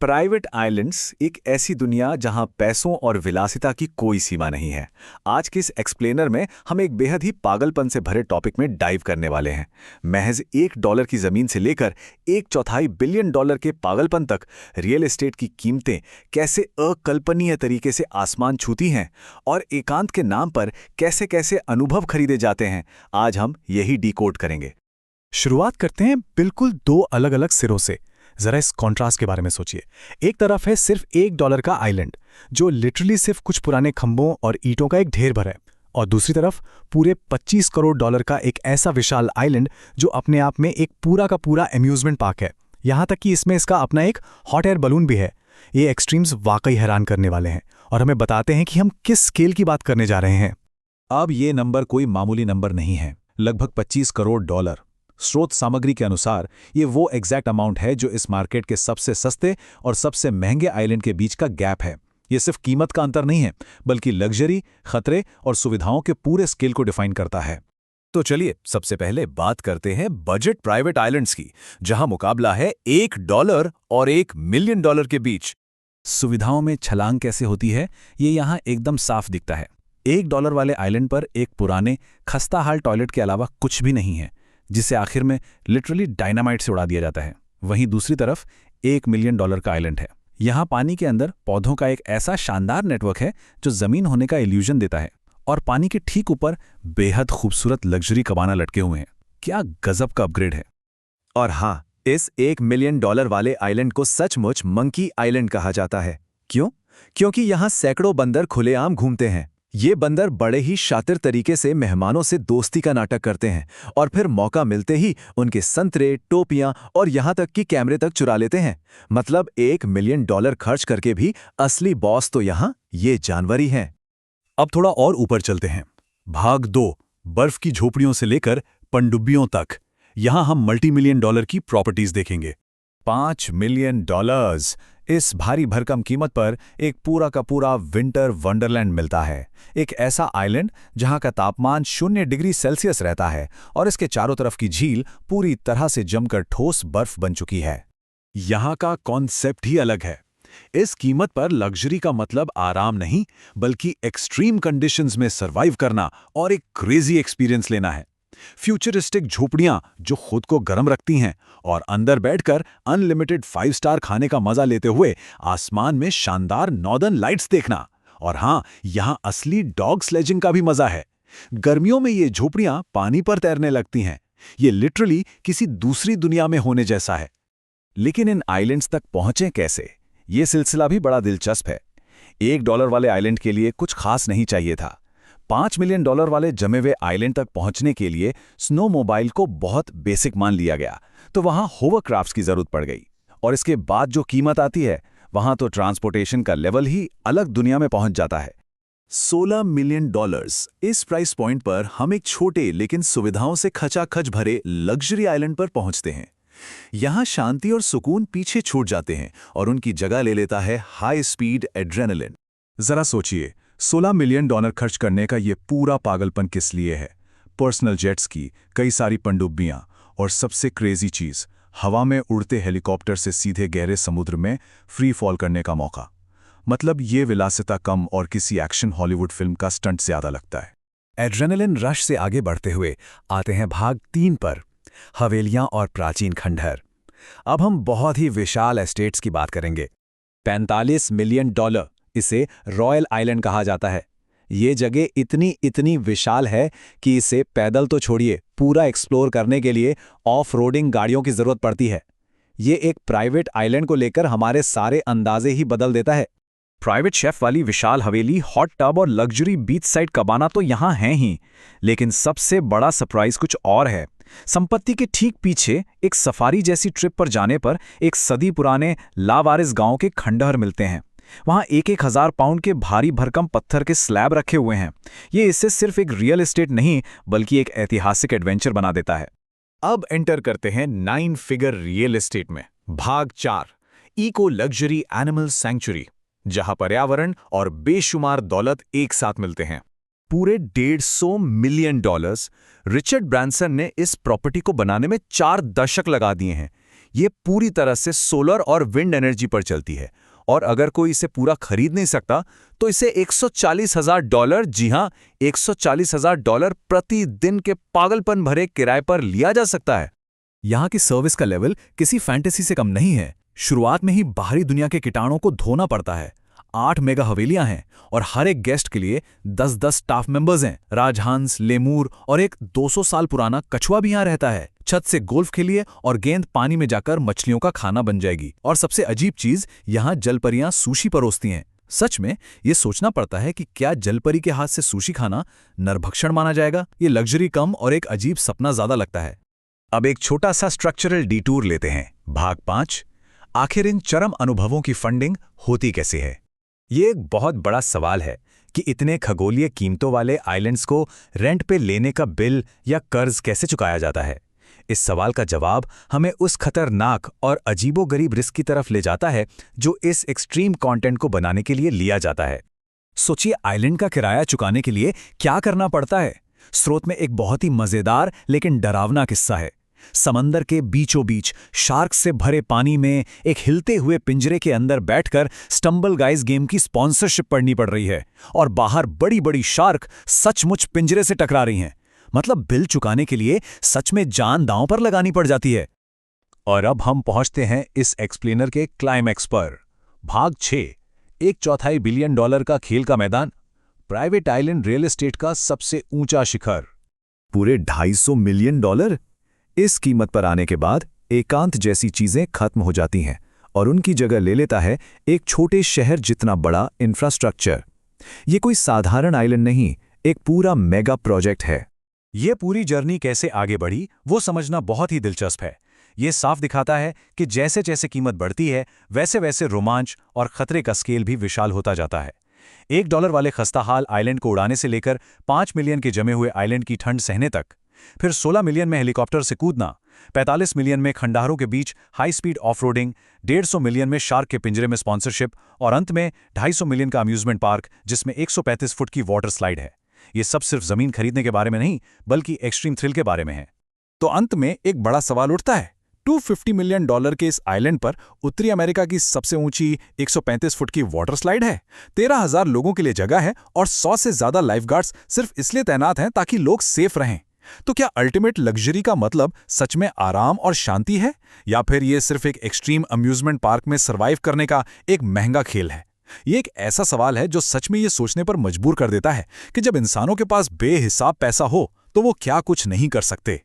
Private islands एक ऐसी दुनिया जहां पैसों और विलासिता की कोई सीमा नहीं है। आज के इस एक्सप्लेनर में हम एक बेहद ही पागलपन से भरे टॉपिक में डाइव करने वाले हैं। महज $1 की जमीन से लेकर 1/4 बिलियन डॉलर के पागलपन तक रियल एस्टेट की कीमतें कैसे अकल्पनीय तरीके से आसमान छूती हैं और एकांत के नाम पर कैसे कैसे अनुभव खरीदे जाते हैं, आज हम यही डिकोड करेंगे। शुरुआत करते हैं बिल्कुल दो अलग अलग सिरों से। जरा इस कॉन्ट्रास्ट के बारे में सोचिए। एक तरफ है सिर्फ $1 का आइलैंड जो लिटरली सिर्फ कुछ पुराने खंभों और ईंटों का एक ढेर भर है, और दूसरी तरफ पूरे $25 करोड़ का एक ऐसा विशाल आइलैंड जो अपने आप में एक पूरा का पूरा अम्यूजमेंट पार्क है। यहां तक कि इसमें इसका अपना एक हॉट एयर बलून भी है। ये एक्सट्रीम्स वाकई हैरान करने वाले हैं और हमें बताते हैं कि हम किस स्केल की बात करने जा रहे हैं। अब ये नंबर कोई मामूली नंबर नहीं है, लगभग $25 करोड़। स्रोत सामग्री के अनुसार ये वो एग्जैक्ट अमाउंट है जो इस मार्केट के सबसे सस्ते और सबसे महंगे आइलैंड के बीच का गैप है। ये सिर्फ कीमत का अंतर नहीं है, बल्कि लग्जरी, खतरे और सुविधाओं के पूरे स्केल को डिफाइन करता है। तो चलिए सबसे पहले बात करते हैं बजट प्राइवेट आइलैंड्स की, जहां मुकाबला है $1 और $1 मिलियन के बीच। सुविधाओं में छलांग कैसे होती है, ये यहाँ एकदम साफ दिखता है। $1 वाले आइलैंड पर एक पुराने खस्ता हाल टॉयलेट के अलावा कुछ भी नहीं है, जिसे आखिर में लिटरली डायनामाइट से उड़ा दिया जाता है। वहीं दूसरी तरफ $1 मिलियन का आइलैंड है। यहाँ पानी के अंदर पौधों का एक ऐसा शानदार नेटवर्क है जो जमीन होने का इल्यूजन देता है, और पानी के ठीक ऊपर बेहद खूबसूरत लग्जरी कबाना लटके हुए हैं। क्या गजब का अपग्रेड है। और हाँ, इस $1 मिलियन वाले आइलैंड को सचमुच मंकी आइलैंड कहा जाता है। क्यों? क्योंकि यहाँ सैकड़ों बंदर खुलेआम घूमते हैं। ये बंदर बड़े ही शातिर तरीके से मेहमानों से दोस्ती का नाटक करते हैं और फिर मौका मिलते ही उनके संतरे, टोपियां और यहाँ तक कि कैमरे तक चुरा लेते हैं। मतलब $1 मिलियन खर्च करके भी असली बॉस तो यहाँ ये जानवर ही हैं। अब थोड़ा और ऊपर चलते हैं। भाग 2, बर्फ की झोपड़ियों से लेकर पनडुब्बियों तक। यहाँ हम $multi million की प्रॉपर्टीज देखेंगे। $5 मिलियन। इस भारी भरकम कीमत पर एक पूरा का पूरा विंटर वंडरलैंड मिलता है। एक ऐसा आइलैंड जहां का तापमान 0 डिग्री सेल्सियस रहता है और इसके चारों तरफ की झील पूरी तरह से जमकर ठोस बर्फ बन चुकी है। यहाँ का कॉन्सेप्ट ही अलग है। इस कीमत पर लग्जरी का मतलब आराम नहीं, बल्कि एक्सट्रीम कंडीशंस में सर्वाइव करना और एक क्रेजी एक्सपीरियंस लेना है। फ्यूचरिस्टिक झोपड़ियां जो खुद को गर्म रखती हैं और अंदर बैठकर अनलिमिटेड 5 स्टार खाने का मजा लेते हुए आसमान में शानदार नॉर्दर्न लाइट्स देखना। और हां, यहां असली डॉग स्लेजिंग का भी मजा है। गर्मियों में ये झोपड़ियां पानी पर तैरने लगती हैं। ये लिटरली किसी दूसरी दुनिया में होने जैसा है। लेकिन इन आइलैंड्स तक पहुंचें कैसे, ये सिलसिला भी बड़ा दिलचस्प है। $1 वाले आइलैंड के लिए कुछ खास नहीं चाहिए था। $5 मिलियन वाले जमे हुए आइलैंड तक पहुंचने के लिए स्नो मोबाइल को बहुत बेसिक मान लिया गया, तो वहां होवरक्राफ्ट्स की जरूरत पड़ गई। और इसके बाद जो कीमत आती है, वहां तो ट्रांसपोर्टेशन का लेवल ही अलग दुनिया में पहुंच जाता है। $16 मिलियन। इस प्राइस पॉइंट पर हम एक छोटे लेकिन सुविधाओं से खचाखच भरे लग्जरी आइलैंड पर पहुंचते हैं। यहां शांति और सुकून पीछे छूट जाते हैं और उनकी जगह ले लेता है हाई स्पीड एड्रेनलिन। जरा सोचिए, $16 मिलियन खर्च करने का ये पूरा पागलपन किस लिए है? पर्सनल जेट्स की कई सारी पनडुब्बियां और सबसे क्रेजी चीज, हवा में उड़ते हेलीकॉप्टर से सीधे गहरे समुद्र में फ्री फॉल करने का मौका। मतलब ये विलासिता कम और किसी एक्शन हॉलीवुड फिल्म का स्टंट ज्यादा लगता है। एड्रेनलिन रश से आगे बढ़ते हुए आते हैं भाग 3 पर, हवेलियां और प्राचीन खंडहर। अब हम बहुत ही विशाल एस्टेट्स की बात करेंगे। $45 मिलियन, इसे रॉयल आइलैंड कहा जाता है। ये जगह इतनी विशाल है कि इसे पैदल तो छोड़िए, पूरा एक्सप्लोर करने के लिए ऑफ रोडिंग गाड़ियों की जरूरत पड़ती है। ये एक प्राइवेट आइलैंड को लेकर हमारे सारे अंदाजे ही बदल देता है। प्राइवेट शेफ वाली विशाल हवेली, हॉट टब और लग्जरी बीच साइड कबाना तो यहाँ हैं ही, लेकिन सबसे बड़ा सरप्राइज कुछ और है। संपत्ति के ठीक पीछे एक सफारी जैसी ट्रिप पर जाने पर एक सदी पुराने लावारिस गांव के खंडहर मिलते हैं। वहां 1,000 पाउंड के भारी भरकम पत्थर के स्लैब रखे हुए हैं। ये इससे सिर्फ एक रियल एस्टेट नहीं, बल्कि एक ऐतिहासिक एडवेंचर बना देता है। अब एंटर करते हैं 9 फिगर रियल एस्टेट में। भाग 4, इको लग्जरी एनिमल सैंक्चुरी, जहां पर्यावरण और बेशुमार दौलत एक साथ मिलते हैं। पूरे $150 मिलियन रिचर्ड ब्रांसन ने इस प्रॉपर्टी को बनाने में 4 दशक लगा दिए हैं। ये पूरी तरह से सोलर और विंड एनर्जी पर चलती है, और अगर कोई इसे पूरा खरीद नहीं सकता तो इसे $140,000, जी हां, $140,000 प्रति दिन के पागलपन भरे किराए पर लिया जा सकता है। यहाँ की सर्विस का लेवल किसी फैंटेसी से कम नहीं है। शुरुआत में ही बाहरी दुनिया के कीटाणुओं को धोना पड़ता है। 8 मेगा हवेलियां हैं और हर एक गेस्ट के लिए 10-10 स्टाफ मेंबर्स हैं। राजहंस, लेमूर और एक 200 साल पुराना कछुआ भी यहाँ रहता है। छत से गोल्फ खेलिए और गेंद पानी में जाकर मछलियों का खाना बन जाएगी। और सबसे अजीब चीज, यहाँ जलपरियां सुशी परोसती हैं। सच में ये सोचना पड़ता है कि क्या जलपरी के हाथ से सुशी खाना नरभक्षण माना जाएगा? ये लग्जरी कम और एक अजीब सपना ज्यादा लगता है। अब एक छोटा सा स्ट्रक्चरल डिटूर लेते हैं। भाग 5, आखिर इन चरम अनुभवों की फंडिंग होती कैसे है? ये एक बहुत बड़ा सवाल है कि इतने खगोलीय कीमतों वाले आइलैंड्स को रेंट पे लेने का बिल या कर्ज कैसे चुकाया जाता है। इस सवाल का जवाब हमें उस खतरनाक और अजीबोगरीब रिस्क की तरफ ले जाता है जो इस एक्सट्रीम कंटेंट को बनाने के लिए लिया जाता है। सोचिए, आइलैंड का किराया चुकाने के लिए क्या करना पड़ता है। स्रोत में एक बहुत ही मजेदार लेकिन डरावना किस्सा है। समंदर के बीचों बीच शार्क से भरे पानी में एक हिलते हुए पिंजरे के अंदर बैठकर स्टंबल गाइज गेम की स्पॉन्सरशिप पढ़नी पड़ रही है, और बाहर बड़ी बड़ी शार्क सचमुच पिंजरे से टकरा रही हैं। मतलब बिल चुकाने के लिए सच में जान दांव पर लगानी पड़ जाती है। और अब हम पहुंचते हैं इस एक्सप्लेनर के क्लाइमैक्स पर। भाग 6, $1/4 बिलियन का खेल का मैदान, प्राइवेट आइलैंड रियल एस्टेट का सबसे ऊंचा शिखर। पूरे $250 मिलियन। इस कीमत पर आने के बाद एकांत जैसी चीजें खत्म हो जाती हैं और उनकी जगह ले लेता है एक छोटे शहर जितना बड़ा इंफ्रास्ट्रक्चर। ये कोई साधारण आइलैंड नहीं, एक पूरा मेगा प्रोजेक्ट है। ये पूरी जर्नी कैसे आगे बढ़ी वो समझना बहुत ही दिलचस्प है। ये साफ दिखाता है कि जैसे जैसे कीमत बढ़ती है वैसे वैसे रोमांच और खतरे का स्केल भी विशाल होता जाता है। $1 वाले खस्ताहाल आइलैंड को उड़ाने से लेकर 5 मिलियन के जमे हुए आइलैंड की ठंड सहने तक, फिर 16 मिलियन में हेलीकॉप्टर से कूदना, 45 मिलियन में खंडहरों के बीच high speed off roading, 150 million में शार्क के पिंजरे में स्पॉन्सरशिप, और अंत में 250 मिलियन का अम्यूजमेंट पार्क जिसमें 135 फुट की वाटर स्लाइड है। ये सब सिर्फ जमीन खरीदने के बारे में नहीं बल्कि एक्सट्रीम थ्रिल के बारे में है। तो अंत में एक बड़ा सवाल उठता है, $250 मिलियन के इस आइलैंड पर उत्तरी अमेरिका की सबसे ऊंची 135 फुट की वाटर स्लाइड है, 13,000 लोगों के लिए जगह है और 100 से ज्यादा लाइफगार्ड्स सिर्फ इसलिए तैनात हैं ताकि लोग सेफ रहें। तो क्या अल्टीमेट लग्जरी का मतलब सच में आराम और शांति है, या फिर ये सिर्फ एक एक्सट्रीम अम्यूजमेंट पार्क में सर्वाइव करने का एक महंगा खेल है? ये एक ऐसा सवाल है जो सच में ये सोचने पर मजबूर कर देता है कि जब इंसानों के पास बेहिसाब पैसा हो तो वो क्या कुछ नहीं कर सकते।